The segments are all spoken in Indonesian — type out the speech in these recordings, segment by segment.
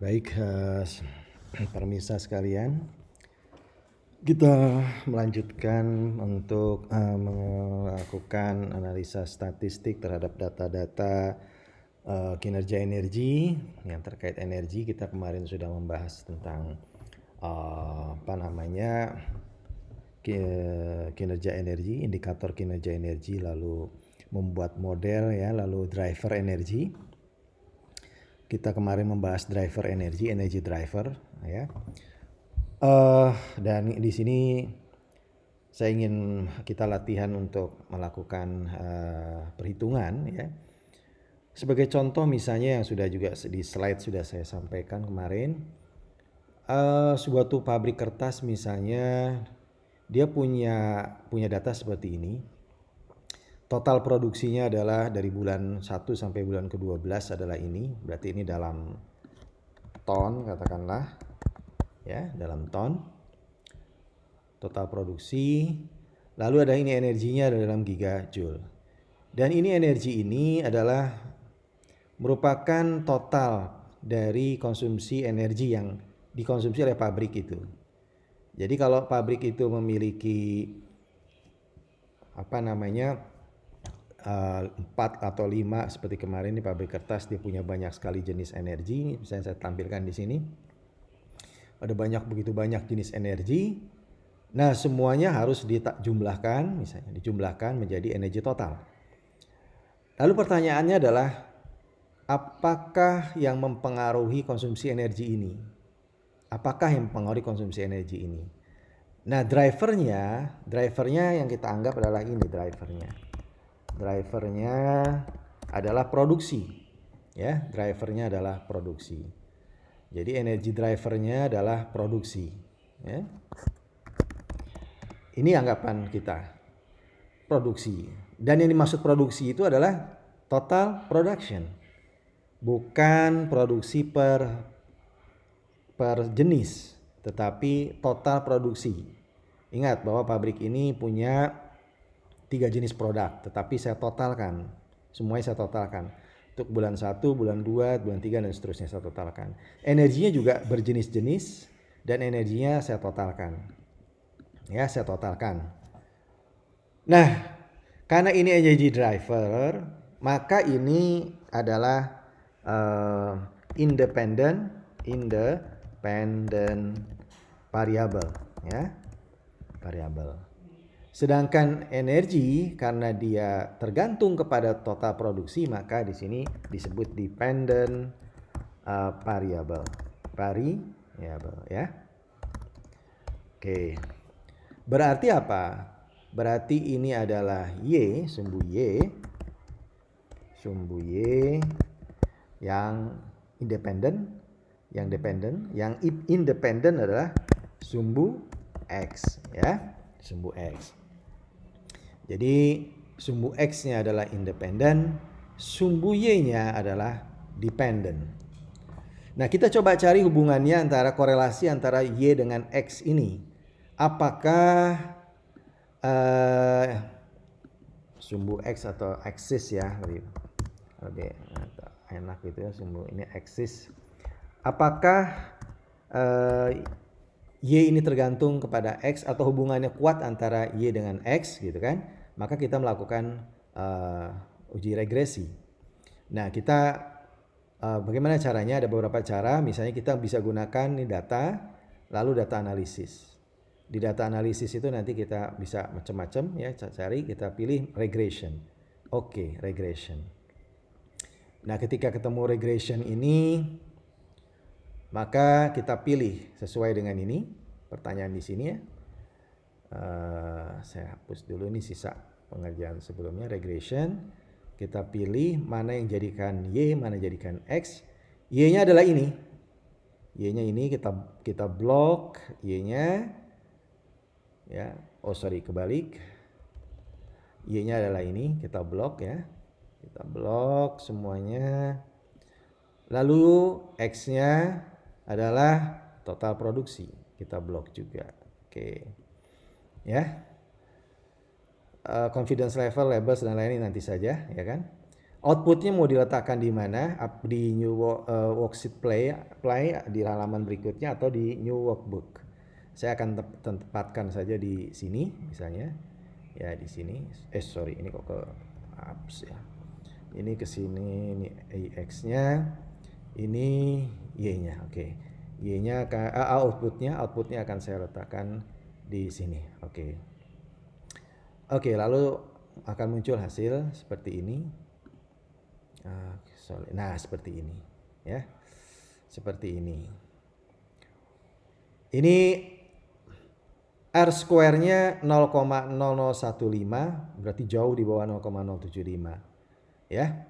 Baik, pemirsa sekalian, kita melanjutkan untuk melakukan analisa statistik terhadap data-data kinerja energi yang terkait energi. Kita kemarin sudah membahas tentang kinerja energi, indikator kinerja energi, lalu membuat model ya, lalu driver energi. Kita kemarin membahas driver energi driver ya. Dan di sini saya ingin kita latihan untuk melakukan perhitungan ya. Sebagai contoh misalnya yang sudah juga di slide sudah saya sampaikan kemarin, suatu pabrik kertas misalnya dia punya data seperti ini. Total produksinya adalah dari bulan 1 sampai bulan ke-12 adalah ini. Berarti ini dalam ton katakanlah. Ya, dalam ton. Total produksi. Lalu ada ini energinya dalam gigajoule. Dan ini energi ini adalah merupakan total dari konsumsi energi yang dikonsumsi oleh pabrik itu. Jadi kalau pabrik itu memiliki 4 atau 5 seperti kemarin di pabrik kertas, dia punya banyak sekali jenis energi. Misalnya saya tampilkan di sini. Ada begitu banyak jenis energi. Nah, semuanya harus dijumlahkan, misalnya dijumlahkan menjadi energi total. Lalu pertanyaannya adalah apakah yang mempengaruhi konsumsi energi ini? Apakah yang mempengaruhi konsumsi energi ini? Nah, drivernya yang kita anggap adalah ini drivernya. Drivernya adalah produksi. Ya, drivernya adalah produksi. Jadi energi drivernya adalah produksi. Ya. Ini anggapan kita. Produksi. Dan yang dimaksud produksi itu adalah total production. Bukan produksi per jenis, tetapi total produksi. Ingat bahwa pabrik ini punya 3 jenis produk, tetapi saya totalkan. Semuanya saya totalkan. Untuk bulan 1, bulan 2, bulan 3, dan seterusnya saya totalkan. Energinya juga berjenis-jenis dan energinya saya totalkan. Ya, saya totalkan. Nah, karena ini energy driver, maka ini adalah independent variable, ya. Variable. Sedangkan energi karena dia tergantung kepada total produksi, maka di sini disebut dependent variable. Variable ya. Oke. Berarti apa? Berarti ini adalah Y, sumbu Y yang independen, yang independen adalah sumbu X ya, sumbu X. Jadi sumbu X-nya adalah independen, sumbu Y-nya adalah dependent. Nah, kita coba cari hubungannya korelasi antara Y dengan X ini. Apakah sumbu X atau axis ya, lebih enak gitu ya, sumbu ini axis. Apakah Y ini tergantung kepada X atau hubungannya kuat antara Y dengan X gitu kan? Maka kita melakukan uji regresi. Nah, kita bagaimana caranya? Ada beberapa cara. Misalnya kita bisa gunakan ini data, lalu data analisis. Di data analisis itu nanti kita bisa macam-macam ya cari, kita pilih regression. Oke, regression. Nah, ketika ketemu regression ini, maka kita pilih sesuai dengan ini. Pertanyaan di sini ya. Saya hapus dulu nih sisa pengerjaan sebelumnya, regression. Kita pilih mana yang jadikan Y, mana yang jadikan X. Y-nya adalah ini. Y-nya ini kita blok Y-nya. Ya, kebalik. Y-nya adalah ini, kita blok ya. Kita blok semuanya. Lalu X-nya adalah total produksi. Kita blok juga. Oke. Ya. Confidence level, labels dan lain-lain nanti saja, ya kan? Outputnya mau diletakkan di mana? Di worksheet play di halaman berikutnya atau di new workbook. Saya akan tempatkan saja di sini misalnya. Ya di sini. Sorry, ini kok ke apps ya. Ini ke sini, ini X-nya, ini Y-nya. Oke. Y-nya outputnya akan saya letakkan di sini. Oke. Oke, lalu akan muncul hasil seperti ini. Nah, seperti ini ya. Seperti ini. Ini R square-nya 0,0015, berarti jauh di bawah 0,075. Ya.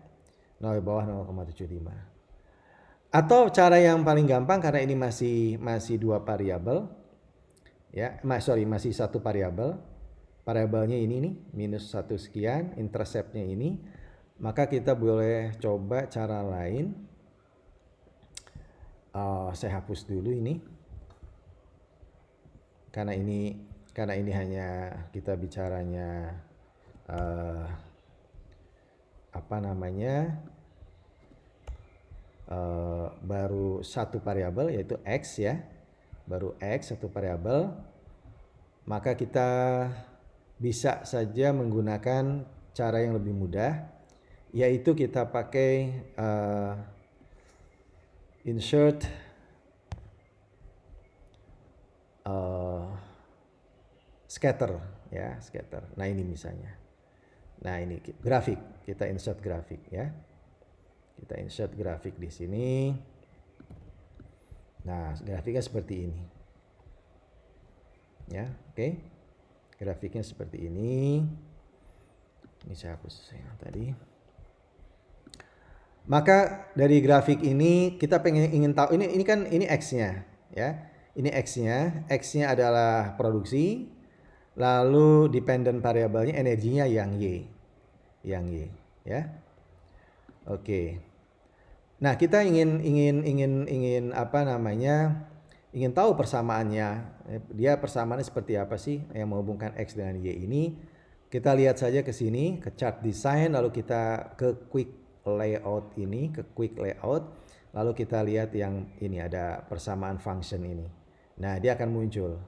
0 di bawah 0,75. Atau cara yang paling gampang karena ini masih dua variabel. Ya, masih satu variabel. Variabelnya ini nih, minus 1 sekian, intercept-nya ini. Maka kita boleh coba cara lain. Saya hapus dulu ini. Karena ini hanya kita bicaranya baru satu variabel yaitu X ya. Baru X satu variabel. Maka kita bisa saja menggunakan cara yang lebih mudah, yaitu kita pakai insert scatter ya, scatter. Nah ini misalnya. Nah ini grafik, kita insert grafik ya. Kita insert grafik di sini. Nah grafiknya seperti ini. Ya, oke. Grafiknya seperti ini. Ini saya hapus yang tadi. Maka dari grafik ini kita ingin tahu ini kan ini X-nya ya. Ini X-nya, X-nya adalah produksi. Lalu dependent variabelnya energinya yang Y. Yang Y ya. Oke. Nah, kita ingin ingin tahu persamaannya. Dia persamaannya seperti apa sih yang menghubungkan X dengan Y ini? Kita lihat saja ke sini, ke chart design, lalu kita ke quick layout ini, lalu kita lihat yang ini ada persamaan function ini. Nah, dia akan muncul.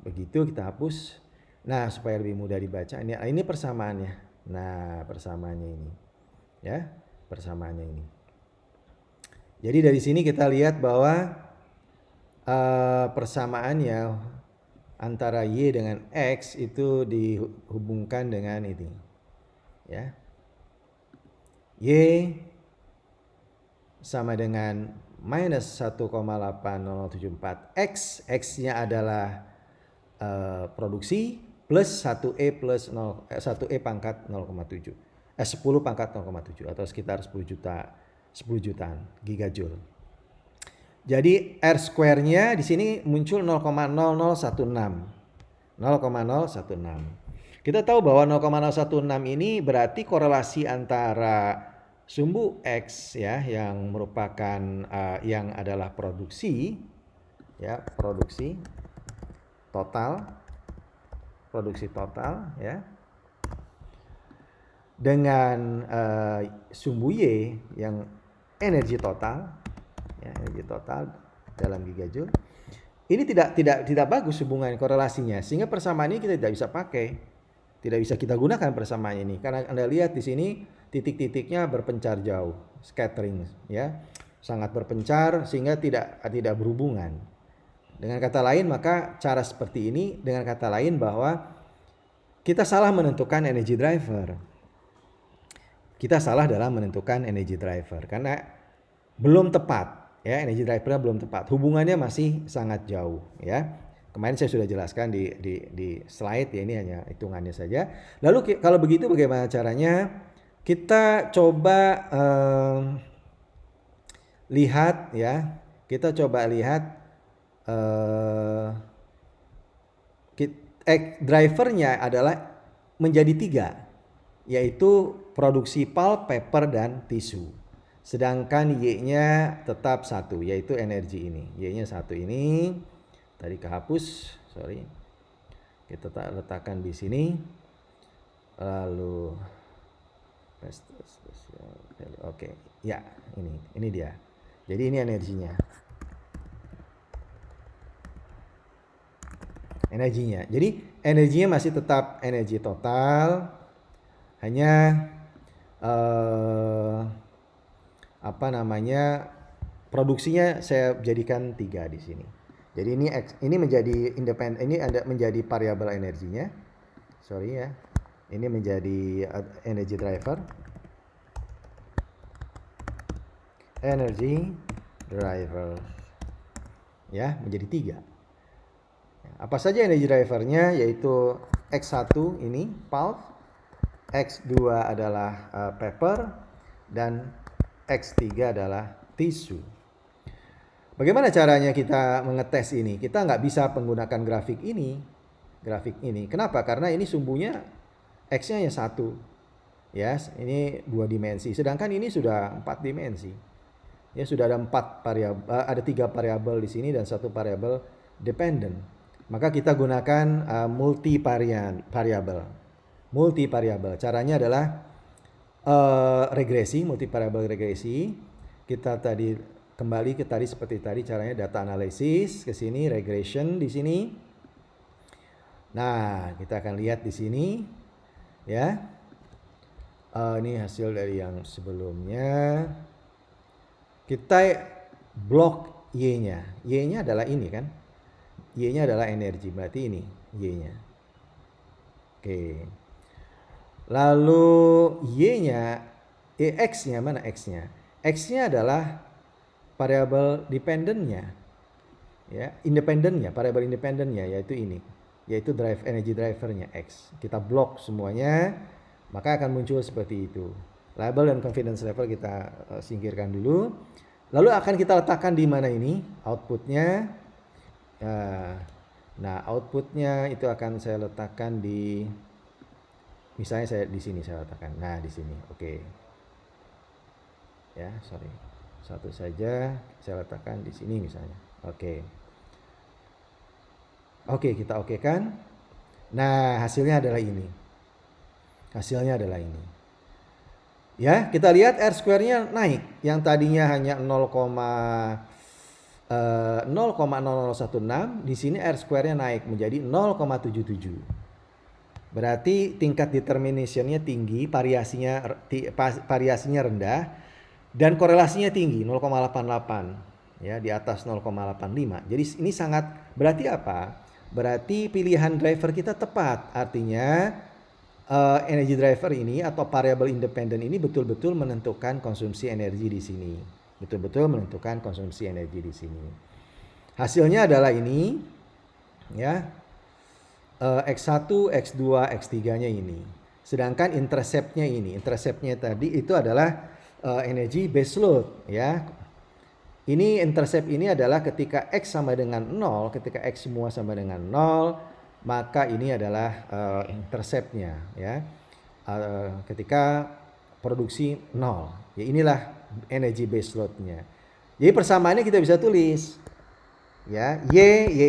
Begitu kita hapus. Nah, supaya lebih mudah dibaca, ini persamaannya. Nah, persamaannya ini. Ya, persamaannya ini. Jadi dari sini kita lihat bahwa persamaannya antara Y dengan X itu dihubungkan dengan ini. Ya. Y sama dengan minus 1,80074 X. X-nya adalah produksi plus 1E pangkat 0,7. 10 pangkat 0,7 atau sekitar 10 jutaan gigajoule. Jadi R square-nya di sini muncul 0,0016. 0,016. Kita tahu bahwa 0,016 ini berarti korelasi antara sumbu X ya yang merupakan yang adalah produksi ya, produksi total ya, dengan sumbu Y yang energi total ya, energi total dalam gigajoule. Ini tidak bagus hubungan korelasinya, sehingga persamaan ini kita tidak bisa pakai. Tidak bisa kita gunakan persamaan ini karena Anda lihat di sini titik-titiknya berpencar jauh, scattering ya. Sangat berpencar sehingga tidak berhubungan. Dengan kata lain, maka cara seperti ini dengan kata lain bahwa kita salah menentukan energy driver. Kita salah dalam menentukan energy driver karena belum tepat ya, energy drivernya belum tepat. Hubungannya masih sangat jauh ya. Kemarin saya sudah jelaskan di slide ya, ini hanya hitungannya saja. Lalu kalau begitu bagaimana caranya? Kita coba lihat ya. Kita coba lihat drivernya adalah menjadi 3, yaitu produksi pulp, paper, dan tisu. Sedangkan Y-nya tetap 1, yaitu energi ini. Y-nya 1 ini. Tadi kehapus, sorry. Kita letakkan di sini. Lalu Special value. Oke, ya ini dia. Jadi ini energinya. Jadi energinya masih tetap energi total, hanya apa namanya, produksinya saya jadikan 3 di sini. Jadi ini menjadi independen, ini ada menjadi variabel energinya. Sorry ya. Ini menjadi energy driver. Energy driver. Ya, menjadi 3. Apa saja energy drivernya, yaitu X1 ini pulp, X2 adalah paper, dan X3 adalah tisu. Bagaimana caranya kita mengetes ini? Kita nggak bisa menggunakan grafik ini. Kenapa? Karena ini sumbunya X-nya yang 1. Ya, ini 2 dimensi. Sedangkan ini sudah 4 dimensi. Ya, sudah ada 4 variabel, ada 3 variabel di sini dan 1 variabel dependent. Maka kita gunakan multi variabel. Caranya adalah multi variabel regresi. Kita tadi kembali ke tadi seperti tadi caranya data analisis, ke sini regression di sini. Nah, kita akan lihat di sini ya. Ini hasil dari yang sebelumnya. Kita blok Y-nya. Y-nya adalah ini kan. Y-nya adalah energi, berarti ini Y-nya. Oke. Lalu Y-nya, X-nya mana X-nya? X-nya adalah variabel dependentnya. Ya, independennya, variabel independennya yaitu ini, yaitu energy drivernya X. Kita blok semuanya, maka akan muncul seperti itu. Label dan confidence level kita singkirkan dulu. Lalu akan kita letakkan di mana ini outputnya. Nah, outputnya itu akan saya letakkan di, misalnya saya di sini saya letakkan. Nah, di sini, oke. Ya, sorry, satu saja saya letakkan di sini misalnya. Oke, kita okekan. Nah, hasilnya adalah ini. Ya, kita lihat R square-nya naik. Yang tadinya hanya 0,0016, di sini R square-nya naik menjadi 0,77. Berarti tingkat determination-nya tinggi, variasinya rendah, dan korelasinya tinggi, 0,88. Ya, di atas 0,85. Jadi ini sangat, berarti apa? Berarti pilihan driver kita tepat. Artinya energy driver ini atau variable independent ini betul-betul menentukan konsumsi energi di sini. Hasilnya adalah ini, ya, X1, X2, X3-nya ini. Sedangkan interceptnya tadi itu adalah energi base load, ya. Ini intercept ini adalah ketika X sama dengan 0, ketika X semua sama dengan 0, maka ini adalah interceptnya, ya. Ketika produksi 0, ya inilah energy base load-nya. Jadi persamaannya kita bisa tulis, ya, Y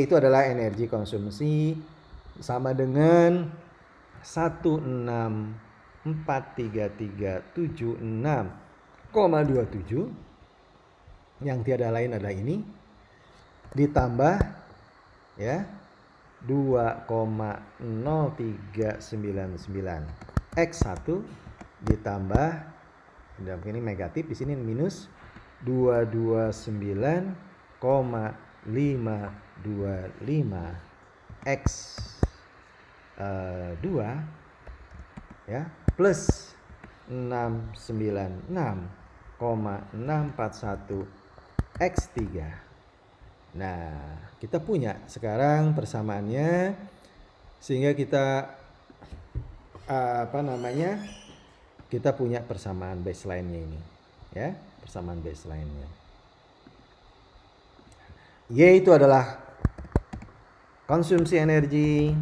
itu adalah energi konsumsi sama dengan 1643376,27, yang tiada lain adalah ini, ditambah ya 2,0399 X1 ditambah, ini negatif, di sini minus 229,525 X2 ya plus 696,641 X3. Nah, kita punya sekarang persamaannya, sehingga kita kita punya persamaan baseline-nya ini, ya, persamaan baseline-nya. Y itu adalah konsumsi energi,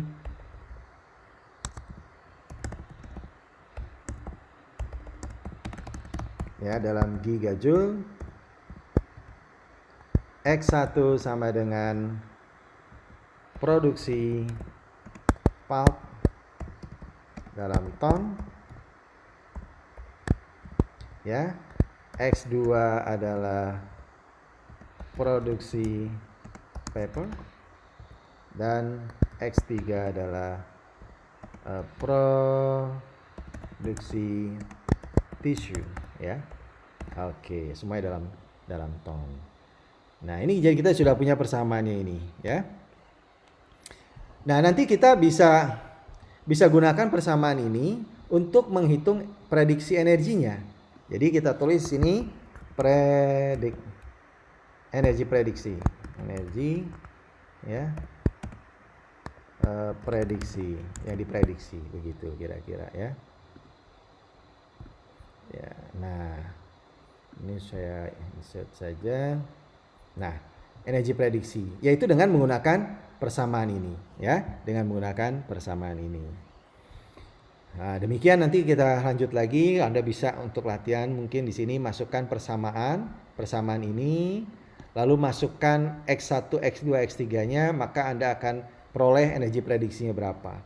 ya, dalam gigajoule. X1 sama dengan produksi pulp dalam ton. ya. X2 adalah produksi paper dan X3 adalah produksi tisu, ya. Oke, semuanya dalam ton. Nah, ini jadi kita sudah punya persamaannya ini, ya. Nah, nanti kita bisa gunakan persamaan ini untuk menghitung prediksi energinya. Jadi kita tulis sini energi prediksi, ya, prediksi yang diprediksi begitu kira-kira, ya. Ya, nah ini saya insert saja. Nah, energi prediksi yaitu dengan menggunakan persamaan ini, ya, dengan menggunakan persamaan ini. Nah, demikian nanti kita lanjut lagi. Anda bisa untuk latihan mungkin di sini masukkan persamaan ini, lalu masukkan X1, X2, X3-nya, maka Anda akan peroleh energi prediksinya berapa.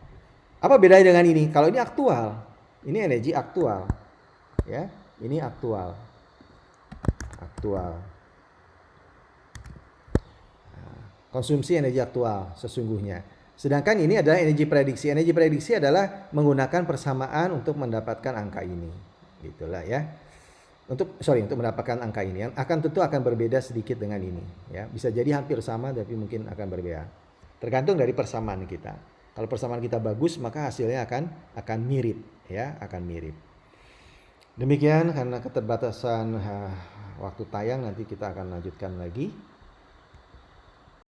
Apa bedanya dengan ini? Kalau ini aktual, ini energi aktual. Ya, ini aktual. Konsumsi energi aktual sesungguhnya. Sedangkan ini adalah energi prediksi. Energi prediksi adalah menggunakan persamaan untuk mendapatkan angka ini. Gitulah, ya. Untuk mendapatkan angka ini tentu akan berbeda sedikit dengan ini, ya. Bisa jadi hampir sama tapi mungkin akan berbeda. Tergantung dari persamaan kita. Kalau persamaan kita bagus, maka hasilnya akan mirip, ya, akan mirip. Demikian, karena keterbatasan waktu tayang, nanti kita akan lanjutkan lagi.